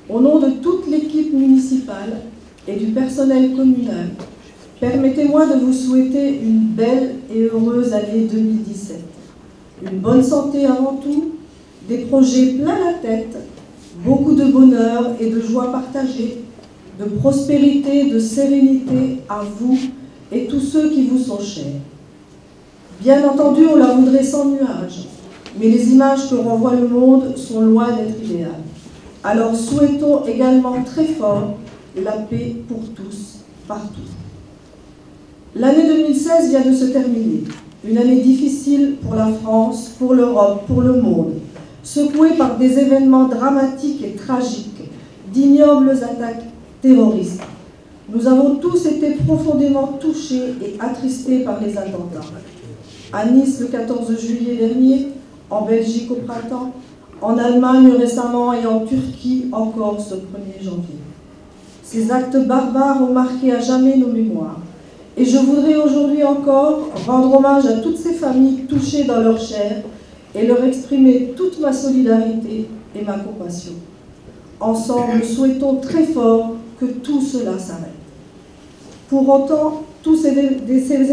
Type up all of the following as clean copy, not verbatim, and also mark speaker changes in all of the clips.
Speaker 1: Au nom de toute l'équipe municipale et du personnel communal, permettez-moi de vous souhaiter une belle et heureuse année 2017. Une bonne santé avant tout, des projets plein la tête, beaucoup de bonheur et de joie partagée, de prospérité, de sérénité à vous et tous ceux qui vous sont chers. Bien entendu, on la voudrait sans nuages, mais les images que renvoie le monde sont loin d'être idéales. Alors souhaitons également très fort la paix pour tous, partout. L'année 2016 vient de se terminer. Une année difficile pour la France, pour l'Europe, pour le monde, secouée par des événements dramatiques et tragiques, d'ignobles attaques terroristes. Nous avons tous été profondément touchés et attristés par les attentats. À Nice le 14 juillet dernier, en Belgique au printemps, en Allemagne récemment et en Turquie encore ce 1er janvier. Ces actes barbares ont marqué à jamais nos mémoires. Et je voudrais aujourd'hui encore rendre hommage à toutes ces familles touchées dans leur chair et leur exprimer toute ma solidarité et ma compassion. Ensemble, souhaitons très fort que tout cela s'arrête. Pour autant, tous ces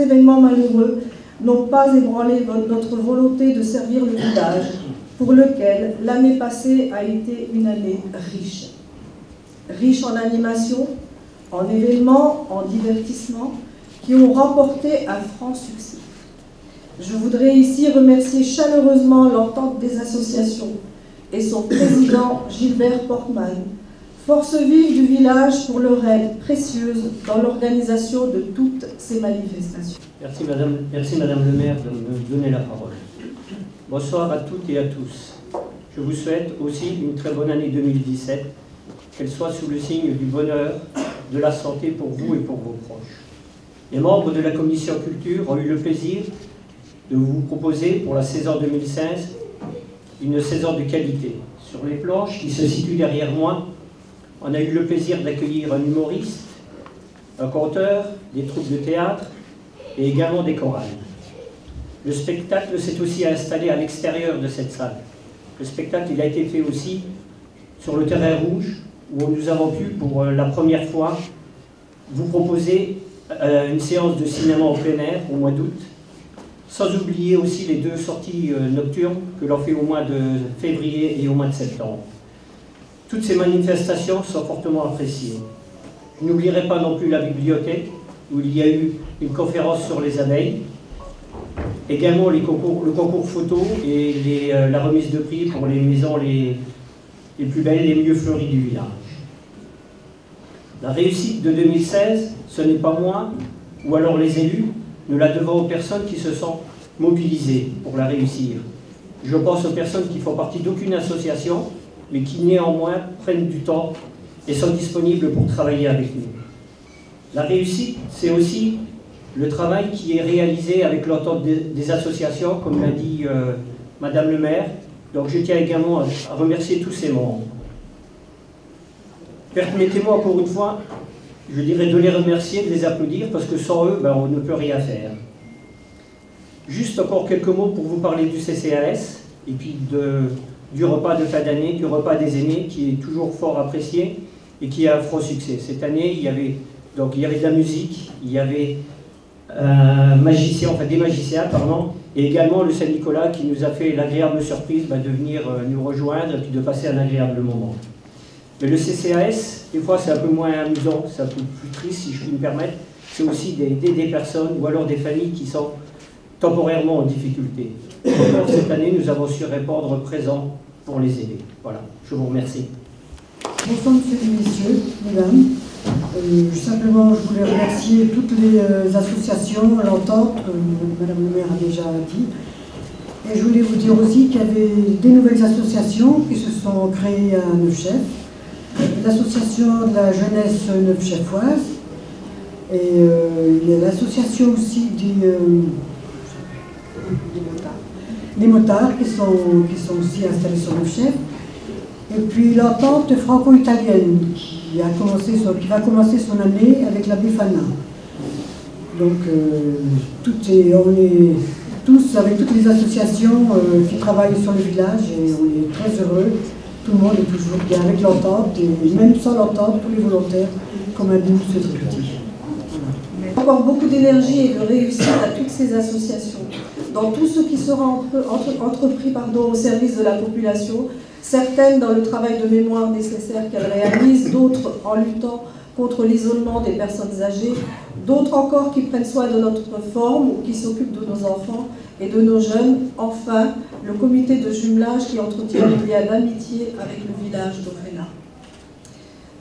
Speaker 1: événements malheureux n'ont pas ébranlé notre volonté de servir le village, pour lequel l'année passée a été une année riche. Riche en animation, en événements, en divertissements, qui ont remporté un franc succès. Je voudrais ici remercier chaleureusement l'entente des associations et son président Gilbert Portman, force vive du village pour leur aide précieuse dans l'organisation de toutes ces manifestations.
Speaker 2: Merci Madame le maire de me donner la parole. Bonsoir à toutes et à tous. Je vous souhaite aussi une très bonne année 2017, qu'elle soit sous le signe du bonheur, de la santé pour vous et pour vos proches. Les membres de la commission culture ont eu le plaisir de vous proposer pour la saison 2016 une saison de qualité. Sur les planches qui se situent derrière moi, on a eu le plaisir d'accueillir un humoriste, un conteur, des troupes de théâtre et également des chorales. Le spectacle s'est aussi installé à l'extérieur de cette salle. Le spectacle il a été fait aussi sur le terrain rouge, où nous avons pu pour la première fois vous proposer une séance de cinéma en plein air au mois d'août, sans oublier aussi les 2 sorties nocturnes que l'on fait au mois de février et au mois de septembre. Toutes ces manifestations sont fortement appréciées. Je n'oublierai pas non plus la bibliothèque, où il y a eu une conférence sur les abeilles, également le concours photo et la remise de prix pour les maisons les plus belles, les mieux fleuries du village. La réussite de 2016, ce n'est pas moi, ou alors les élus, nous la devons aux personnes qui se sont mobilisées pour la réussir. Je pense aux personnes qui font partie d'aucune association, mais qui néanmoins prennent du temps et sont disponibles pour travailler avec nous. La réussite, c'est aussi le travail qui est réalisé avec l'entente des associations, comme l'a dit Madame le maire. Donc je tiens également à remercier tous ces membres. Permettez-moi encore une fois, je dirais de les remercier, de les applaudir, parce que sans eux, on ne peut rien faire. Juste encore quelques mots pour vous parler du CCAS, et puis du repas de fin d'année, du repas des aînés, qui est toujours fort apprécié, et qui a un franc succès. Cette année, il y avait de la musique, il y avait des magiciens, et également le Saint-Nicolas qui nous a fait l'agréable surprise de venir nous rejoindre et puis de passer un agréable moment. Mais le CCAS, des fois c'est un peu moins amusant, c'est un peu plus triste si je puis me permettre, c'est aussi d'aider des personnes ou alors des familles qui sont temporairement en difficulté. Encore cette année, nous avons su répondre présent pour les aider. Voilà, je vous remercie.
Speaker 3: Bonsoir Monsieur et Messieurs, Mesdames. Simplement, je voulais remercier toutes les associations, l'entente, Madame le maire a déjà dit. Et je voulais vous dire aussi qu'il y avait des nouvelles associations qui se sont créées à Neufchef. L'association de la jeunesse neufchefoise. Et il y a l'association aussi des motards qui sont aussi installés sur Neufchef. Et puis l'entente franco-italienne qui va commencer son année avec la Befana. Donc on est tous avec toutes les associations qui travaillent sur le village et on est très heureux. Tout le monde est toujours bien avec l'entente et même sans l'entente, tous les volontaires comme un nous ce petit.
Speaker 1: Encore beaucoup d'énergie et de réussite à toutes ces associations, dans tout ce qui sera entrepris au service de la population, certaines dans le travail de mémoire nécessaire qu'elles réalisent, d'autres en luttant contre l'isolement des personnes âgées, d'autres encore qui prennent soin de notre forme ou qui s'occupent de nos enfants et de nos jeunes. Enfin, le comité de jumelage qui entretient le lien d'amitié avec le village d'Ofrena.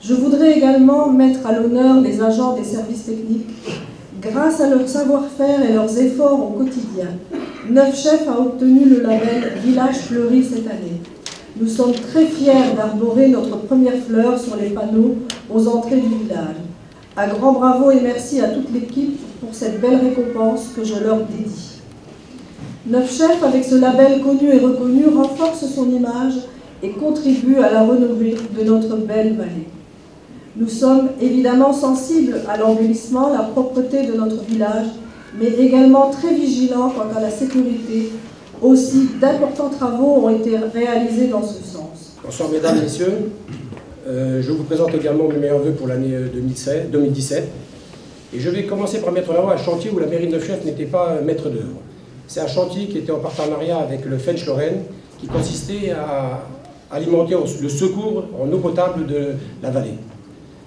Speaker 1: Je voudrais également mettre à l'honneur les agents des services techniques. Grâce à leur savoir-faire et leurs efforts au quotidien, Neuf Chefs a obtenu le label Village Fleuri cette année. Nous sommes très fiers d'arborer notre première fleur sur les panneaux aux entrées du village. Un grand bravo et merci à toute l'équipe pour cette belle récompense que je leur dédie. Neuf Chefs, avec ce label connu et reconnu, renforce son image et contribue à la renommée de notre belle vallée. Nous sommes évidemment sensibles à l'embellissement, la propreté de notre village, mais également très vigilants quant à la sécurité. Aussi, d'importants travaux ont été réalisés dans ce sens.
Speaker 4: Bonsoir mesdames, messieurs. Je vous présente également mes meilleurs vœux pour l'année 2017. Et je vais commencer par mettre en avant un chantier où la mairie de Neuf Chefs n'était pas maître d'œuvre. C'est un chantier qui était en partenariat avec le Fench-Lorraine, qui consistait à alimenter le secours en eau potable de la vallée.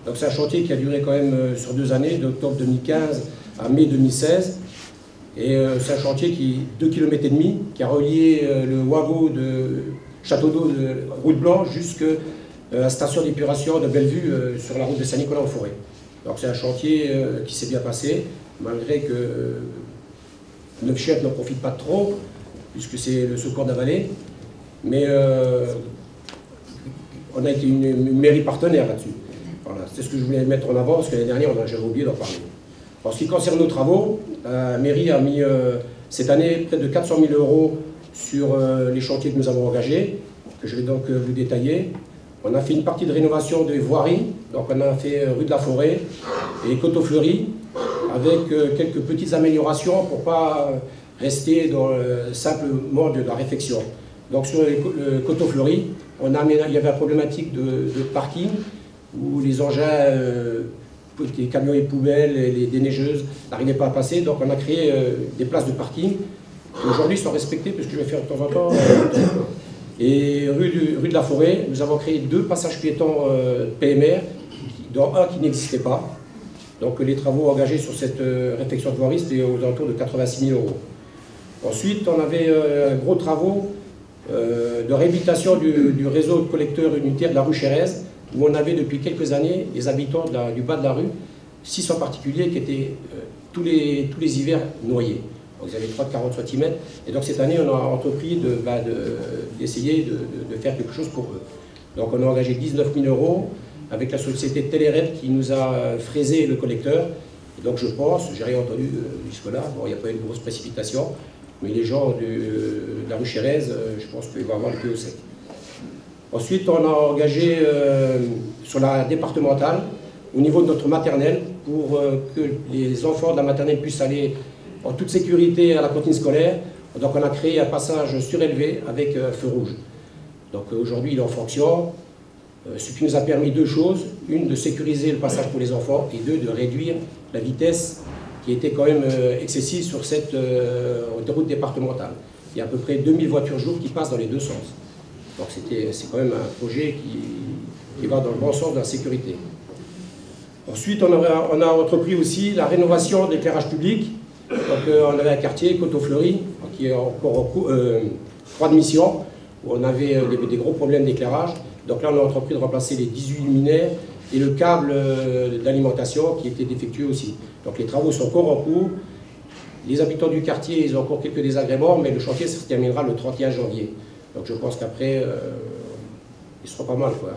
Speaker 4: Donc c'est un chantier qui a duré quand même sur 2 années, d'octobre 2015 à mai 2016. Et c'est un chantier qui, 2,5 km, qui a relié le Wago de Château d'eau de Route Blanche jusqu'à la station d'épuration de Bellevue sur la route de Saint-Nicolas-en-Forêt. Donc c'est un chantier qui s'est bien passé, malgré que Neuf Chefs n'en profite pas trop, puisque c'est le secours de la vallée. Mais on a été une mairie partenaire là-dessus. Voilà, c'est ce que je voulais mettre en avant, parce que l'année dernière, j'avais oublié d'en parler. En ce qui concerne nos travaux, la mairie a mis cette année près de 400 000 € sur les chantiers que nous avons engagés, que je vais donc vous détailler. On a fait une partie de rénovation des voiries, donc on a fait rue de la Forêt et Coteau-Fleury, avec quelques petites améliorations pour ne pas rester dans le simple mode de la réfection. Donc sur le Coteau-Fleury, il y avait une problématique de parking, où les engins, les camions et poubelles et les déneigeuses n'arrivaient pas à passer, donc on a créé des places de parking qui aujourd'hui sont respectées, parce que je vais faire de temps en temps. Et rue de la Forêt, nous avons créé 2 passages piétons PMR, dont un qui n'existait pas. Donc les travaux engagés sur cette réfection de voirie, c'était aux alentours de 86 000 €. Ensuite, on avait gros travaux de réhabilitation du réseau de collecteurs unitaires de la rue Chérez, où on avait depuis quelques années les habitants du bas de la rue, 600 particuliers qui étaient tous les hivers noyés. Donc ils avaient 3 de 40 cm, et donc cette année on a entrepris d'essayer de faire quelque chose pour eux. Donc on a engagé 19 000 € avec la société Téléred qui nous a fraisé le collecteur. Et donc je pense, j'ai rien entendu jusque-là, bon, il n'y a pas eu de grosse précipitation, mais les gens de la rue Chérez, je pense qu'ils vont avoir le pied au sec. Ensuite, on a engagé sur la départementale, au niveau de notre maternelle, pour que les enfants de la maternelle puissent aller en toute sécurité à la cantine scolaire. Donc on a créé un passage surélevé avec feu rouge. Donc aujourd'hui il est en fonction, ce qui nous a permis 2 choses. Une, de sécuriser le passage pour les enfants, et 2, de réduire la vitesse qui était quand même excessive sur cette autoroute départementale. Il y a à peu près 2000 voitures jour qui passent dans les 2 sens. Donc c'est quand même un projet qui va dans le bon sens de la sécurité. Ensuite, on a entrepris aussi la rénovation de l'éclairage public. Donc on avait un quartier, Coteau-Fleury, qui est encore en cours de mission, où on avait des gros problèmes d'éclairage. Donc là, on a entrepris de remplacer les 18 luminaires et le câble d'alimentation qui était défectueux aussi. Donc les travaux sont encore en cours. Les habitants du quartier, ils ont encore quelques désagréments, mais le chantier se terminera le 31 janvier. Donc je pense qu'après, il sera pas mal, quoi.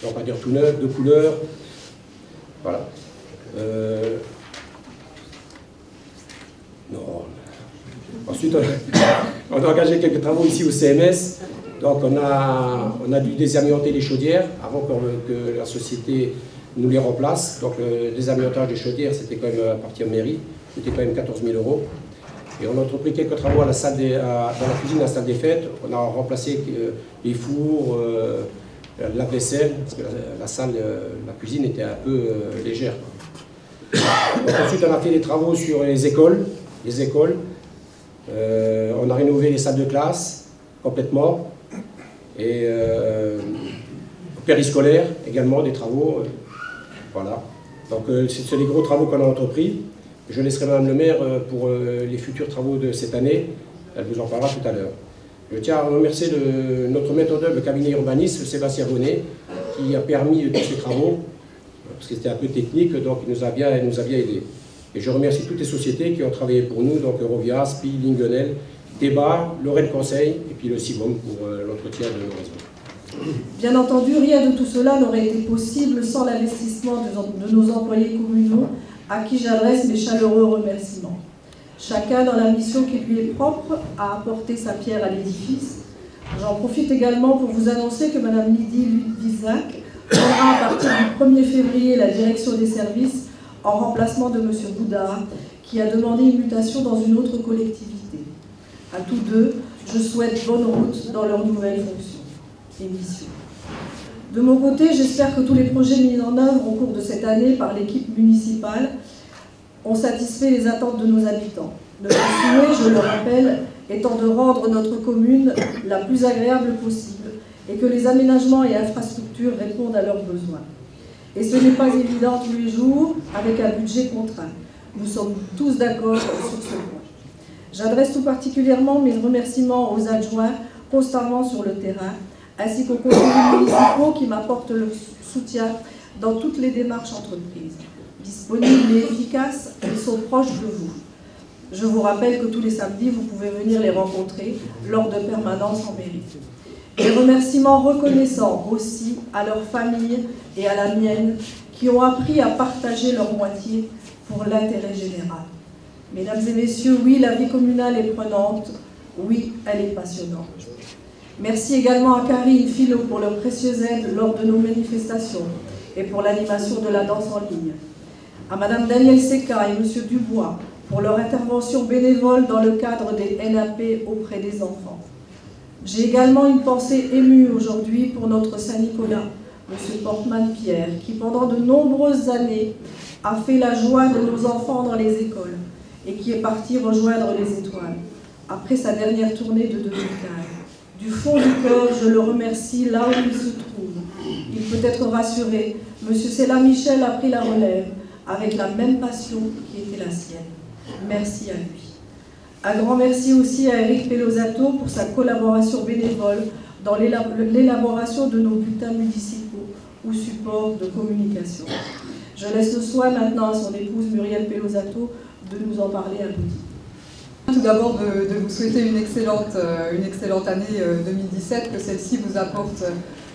Speaker 4: On va dire tout neuf, de couleurs. Voilà. Non. Ensuite, on a engagé quelques travaux ici au CMS. Donc on a dû désamianter les chaudières avant que la société nous les remplace. Donc le désamiantage des chaudières, c'était quand même à partir de mairie. coûtait quand même 14 000 €. Et on a entrepris quelques travaux à la salle dans la cuisine, la salle des fêtes. On a remplacé les fours, la vaisselle, parce que la cuisine était un peu légère. Donc, ensuite, on a fait des travaux sur les écoles. On a rénové les salles de classe complètement. Et périscolaire également, des travaux. Voilà. Donc, c'est les gros travaux qu'on a entrepris. Je laisserai Madame le maire pour les futurs travaux de cette année. Elle vous en parlera tout à l'heure. Je tiens à remercier notre maître d'œuvre, le cabinet urbaniste, Sébastien Bonnet, qui a permis tous ces travaux, parce que c'était un peu technique, donc il nous a bien aidés. Et je remercie toutes les sociétés qui ont travaillé pour nous, donc Eurovia, SPI, Linguenel, Débat, Lorraine Conseil, et puis le CIVOM pour l'entretien de nos réseaux.
Speaker 1: Bien entendu, rien de tout cela n'aurait été possible sans l'investissement de nos employés communaux, à qui j'adresse mes chaleureux remerciements. Chacun, dans la mission qui lui est propre, a apporté sa pierre à l'édifice. J'en profite également pour vous annoncer que Mme Lydie Ludwigsack prendra à partir du 1er février la direction des services en remplacement de M. Boudard, qui a demandé une mutation dans une autre collectivité. À tous deux, je souhaite bonne route dans leurs nouvelles fonctions et missions. De mon côté, j'espère que tous les projets mis en œuvre au cours de cette année par l'équipe municipale ont satisfait les attentes de nos habitants. Notre souhait, je le rappelle, étant de rendre notre commune la plus agréable possible et que les aménagements et infrastructures répondent à leurs besoins. Et ce n'est pas évident tous les jours avec un budget contraint. Nous sommes tous d'accord sur ce point. J'adresse tout particulièrement mes remerciements aux adjoints constamment sur le terrain, ainsi qu'aux conseillers municipaux qui m'apportent le soutien dans toutes les démarches entreprises. Disponibles et efficaces, ils sont proches de vous. Je vous rappelle que tous les samedis, vous pouvez venir les rencontrer lors de permanences en mairie. Des remerciements reconnaissants aussi à leurs familles et à la mienne qui ont appris à partager leur moitié pour l'intérêt général. Mesdames et messieurs, oui, la vie communale est prenante, oui, elle est passionnante. Merci également à Karine Philo pour leur précieuse aide lors de nos manifestations et pour l'animation de la danse en ligne. À Madame Danielle Seca et Monsieur Dubois pour leur intervention bénévole dans le cadre des NAP auprès des enfants. J'ai également une pensée émue aujourd'hui pour notre Saint-Nicolas, Monsieur Portman-Pierre, qui pendant de nombreuses années a fait la joie de nos enfants dans les écoles et qui est parti rejoindre les étoiles après sa dernière tournée de 2015. Du fond du cœur, je le remercie là où il se trouve. Il peut être rassuré, M. Céla Michel a pris la relève avec la même passion qui était la sienne. Merci à lui. Un grand merci aussi à Eric Pelosato pour sa collaboration bénévole dans l'élaboration de nos bulletins municipaux ou supports de communication. Je laisse le soin maintenant à son épouse Muriel Pelosato de nous en parler un peu.
Speaker 5: Tout d'abord de vous souhaiter une excellente année 2017, que celle-ci vous apporte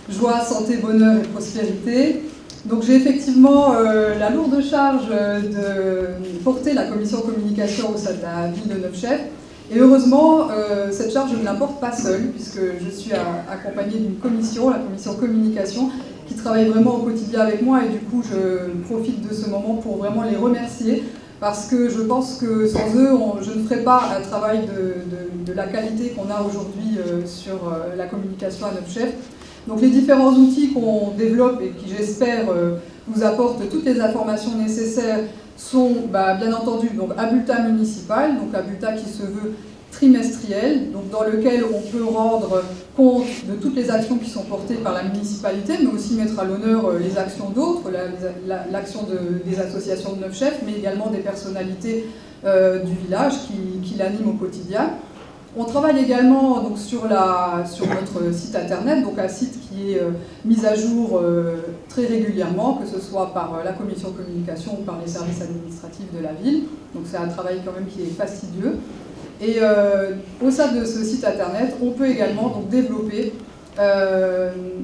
Speaker 5: joie, santé, bonheur et prospérité. Donc j'ai effectivement la lourde charge de porter la commission communication au sein de la ville de Neufchâtel. Et heureusement, cette charge, je ne la porte pas seule, puisque je suis accompagnée d'une commission, la commission communication, qui travaille vraiment au quotidien avec moi. Et du coup, je profite de ce moment pour vraiment les remercier, parce que je pense que sans eux, je ne ferais pas un travail de la qualité qu'on a aujourd'hui sur la communication à Neufchâtel. Donc les différents outils qu'on développe et qui, j'espère, vous apportent toutes les informations nécessaires sont bien entendu donc, un bulletin municipal, donc un bulletin qui se veut trimestriel, donc dans lequel on peut rendre compte de toutes les actions qui sont portées par la municipalité, mais aussi mettre à l'honneur les actions d'autres, l'action des associations de Neufchâtel, mais également des personnalités du village qui l'animent au quotidien. On travaille également donc, sur notre site internet, donc un site qui est mis à jour très régulièrement, que ce soit par la commission communication ou par les services administratifs de la ville. Donc c'est un travail quand même qui est fastidieux. Et au sein de ce site internet, on peut également donc, développer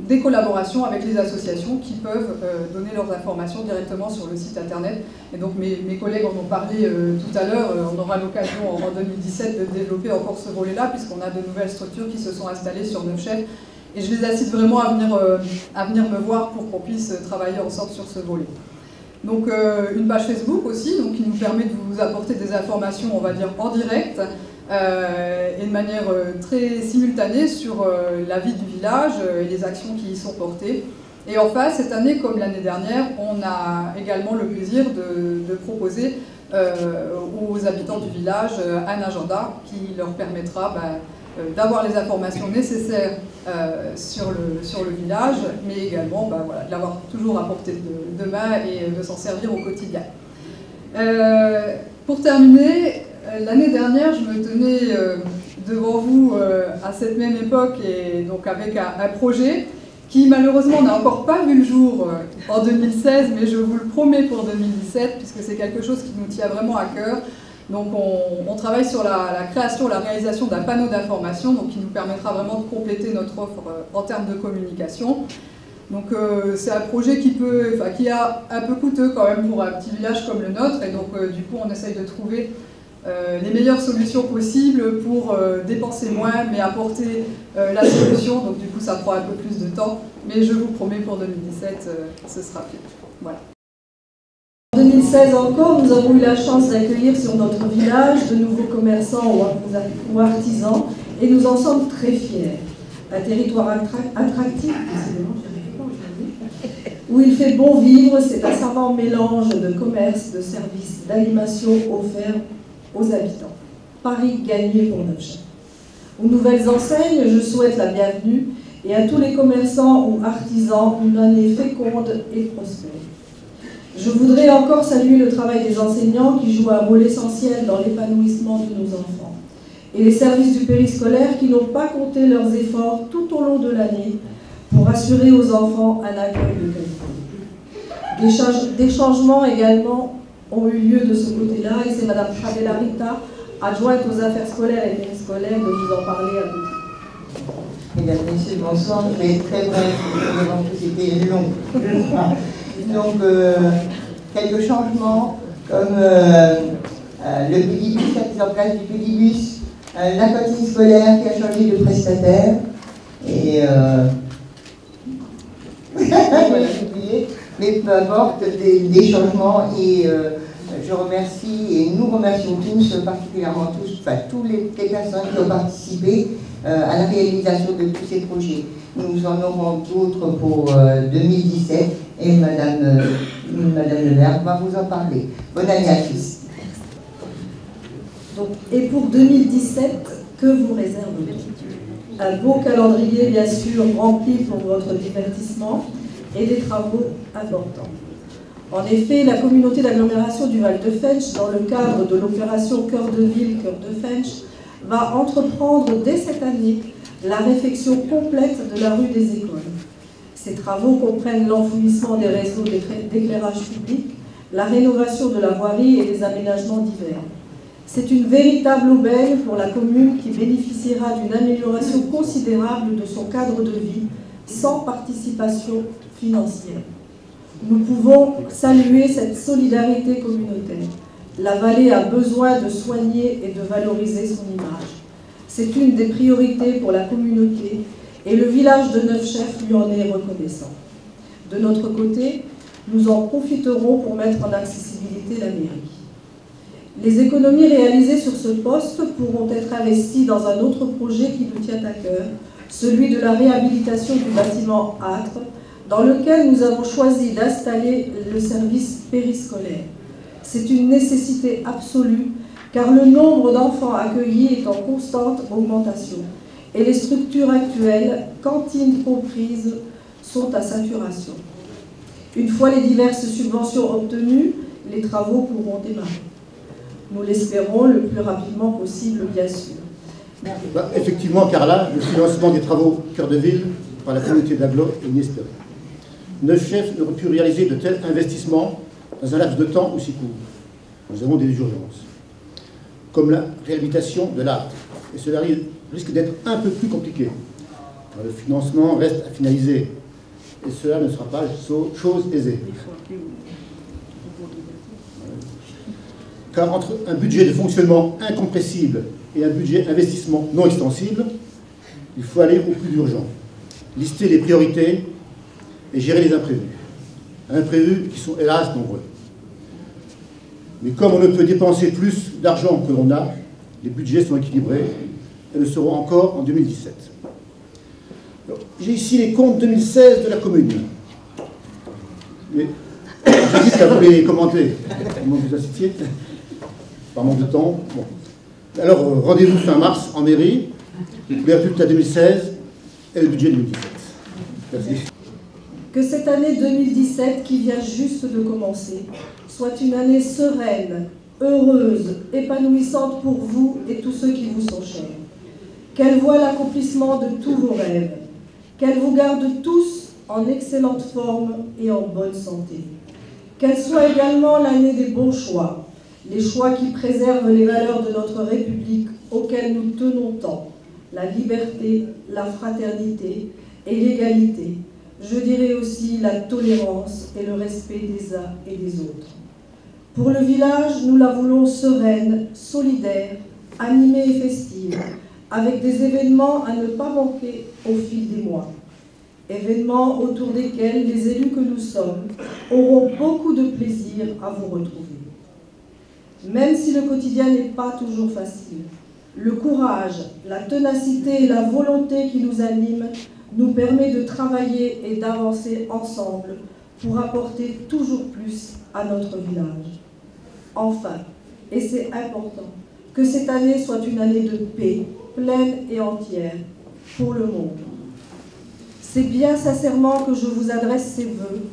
Speaker 5: des collaborations avec les associations qui peuvent donner leurs informations directement sur le site internet. Et donc mes collègues en ont parlé tout à l'heure, on aura l'occasion en 2017 de développer encore ce volet-là, puisqu'on a de nouvelles structures qui se sont installées sur Neufchâtel. Et je les incite vraiment à venir me voir pour qu'on puisse travailler ensemble sur ce volet. Donc une page Facebook aussi, donc, qui nous permet de vous apporter des informations, on va dire, en direct et de manière très simultanée sur la vie du village et les actions qui y sont portées. Et enfin, cette année, comme l'année dernière, on a également le plaisir de proposer aux habitants du village un agenda qui leur permettra d'avoir les informations nécessaires sur le village, mais également voilà, de l'avoir toujours à portée de main et de s'en servir au quotidien. Pour terminer, l'année dernière, je me tenais devant vous à cette même époque et donc avec un projet qui malheureusement n'a encore pas vu le jour en 2016, mais je vous le promets pour 2017, puisque c'est quelque chose qui nous tient vraiment à cœur. Donc on travaille sur la création, la réalisation d'un panneau d'information, donc qui nous permettra vraiment de compléter notre offre en termes de communication. Donc c'est un projet qui est un peu coûteux quand même pour un petit village comme le nôtre, et donc du coup on essaye de trouver les meilleures solutions possibles pour dépenser moins mais apporter la solution. Donc du coup ça prend un peu plus de temps, mais je vous promets pour 2017 ce sera fait. Voilà.
Speaker 1: En 2016 encore, nous avons eu la chance d'accueillir sur notre village de nouveaux commerçants ou artisans et nous en sommes très fiers. Un territoire attractif, où il fait bon vivre, c'est un savant mélange de commerce, de services, d'animation offerts aux habitants. Paris gagné pour Neufchâteau. Aux nouvelles enseignes, je souhaite la bienvenue et à tous les commerçants ou artisans une année féconde et prospère. Je voudrais encore saluer le travail des enseignants qui jouent un rôle essentiel dans l'épanouissement de nos enfants et les services du périscolaire qui n'ont pas compté leurs efforts tout au long de l'année pour assurer aux enfants un accueil de qualité. Des changements également ont eu lieu de ce côté-là et c'est Mme Fabella Rita, adjointe aux affaires scolaires et périscolaires, de vous en parler à vous.
Speaker 6: Mesdames, Messieurs, bonsoir. Je vais être très bref, c'était long. Donc, quelques changements, comme le pédibus, la mise en place du pédibus, la cantine scolaire qui a changé de prestataire, et voilà, j'ai oublié, mais peu importe, des changements, et je remercie, et nous remercions tous, particulièrement tous, enfin, toutes les personnes qui ont participé à la réalisation de tous ces projets. Nous en aurons d'autres pour 2017 et Madame le maire va vous en parler. Bonne année à tous.
Speaker 1: Donc, et pour 2017, que vous réserve-t-il? Un beau calendrier, bien sûr, rempli pour votre divertissement et des travaux importants. En effet, la communauté d'agglomération du Val de Fensch, dans le cadre de l'opération Cœur de Ville, Cœur de Fensch, va entreprendre dès cette année la réfection complète de la rue des Écoles. Ces travaux comprennent l'enfouissement des réseaux d'éclairage public, la rénovation de la voirie et des aménagements divers. C'est une véritable aubaine pour la commune qui bénéficiera d'une amélioration considérable de son cadre de vie sans participation financière. Nous pouvons saluer cette solidarité communautaire. La vallée a besoin de soigner et de valoriser son image. C'est une des priorités pour la communauté et le village de Neufchef lui en est reconnaissant. De notre côté, nous en profiterons pour mettre en accessibilité la mairie. Les économies réalisées sur ce poste pourront être investies dans un autre projet qui nous tient à cœur, celui de la réhabilitation du bâtiment âtre, dans lequel nous avons choisi d'installer le service périscolaire. C'est une nécessité absolue, car le nombre d'enfants accueillis est en constante augmentation, et les structures actuelles, cantines comprises, sont à saturation. Une fois les diverses subventions obtenues, les travaux pourront démarrer. Nous l'espérons le plus rapidement possible, bien sûr.
Speaker 7: Effectivement, Carla, le financement des travaux Cœur de Ville par la communauté d'Aglo est inespéré. Neufchef n'aurait pu réaliser de tels investissements dans un laps de temps aussi court. Nous avons des urgences, comme la réhabilitation de l'âtre, et cela risque d'être un peu plus compliqué. Le financement reste à finaliser, et cela ne sera pas chose aisée. Car entre un budget de fonctionnement incompressible et un budget investissement non extensible, il faut aller au plus urgent, lister les priorités et gérer les imprévus. Imprévus qui sont hélas nombreux. Mais comme on ne peut dépenser plus d'argent que l'on a, les budgets sont équilibrés et le seront encore en 2017. J'ai ici les comptes 2016 de la commune. Mais j'invite à vous les commenter. Comment vous assistiez? Par manque de temps. Bon. Alors, rendez-vous fin mars en mairie, les résultats 2016 et le budget 2017. Merci.
Speaker 1: Que cette année 2017, qui vient juste de commencer, soit une année sereine, heureuse, épanouissante pour vous et tous ceux qui vous sont chers. Qu'elle voie l'accomplissement de tous vos rêves. Qu'elle vous garde tous en excellente forme et en bonne santé. Qu'elle soit également l'année des bons choix, les choix qui préservent les valeurs de notre République auxquelles nous tenons tant, la liberté, la fraternité et l'égalité. Je dirais aussi la tolérance et le respect des uns et des autres. Pour le village, nous la voulons sereine, solidaire, animée et festive, avec des événements à ne pas manquer au fil des mois. Événements autour desquels les élus que nous sommes auront beaucoup de plaisir à vous retrouver. Même si le quotidien n'est pas toujours facile, le courage, la ténacité et la volonté qui nous animent nous permet de travailler et d'avancer ensemble pour apporter toujours plus à notre village. Enfin, et c'est important, que cette année soit une année de paix, pleine et entière, pour le monde. C'est bien sincèrement que je vous adresse ces vœux,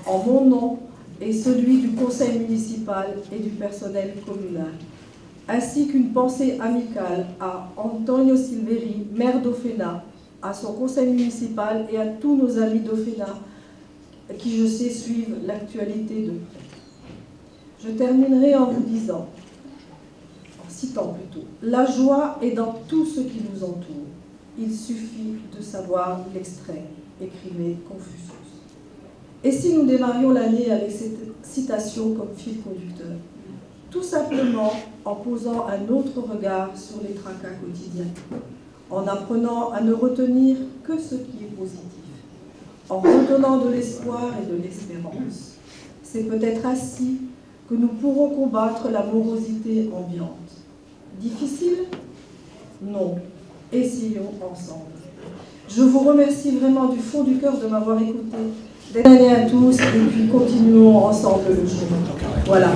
Speaker 1: en mon nom et celui du conseil municipal et du personnel communal, ainsi qu'une pensée amicale à Antonio Silveri, maire d'Ofena, à son conseil municipal et à tous nos amis d'Ofena qui, je sais, suivent l'actualité de près. Je terminerai en vous disant, en citant plutôt, la joie est dans tout ce qui nous entoure. Il suffit de savoir l'extraire, écrivait Confucius. Et si nous démarrions l'année avec cette citation comme fil conducteur, tout simplement en posant un autre regard sur les tracas quotidiens, en apprenant à ne retenir que ce qui est positif, en redonnant de l'espoir et de l'espérance. C'est peut-être ainsi que nous pourrons combattre la morosité ambiante. Difficile? Non. Essayons ensemble. Je vous remercie vraiment du fond du cœur de m'avoir écouté. Bonne année à tous et puis continuons ensemble le chemin. Voilà.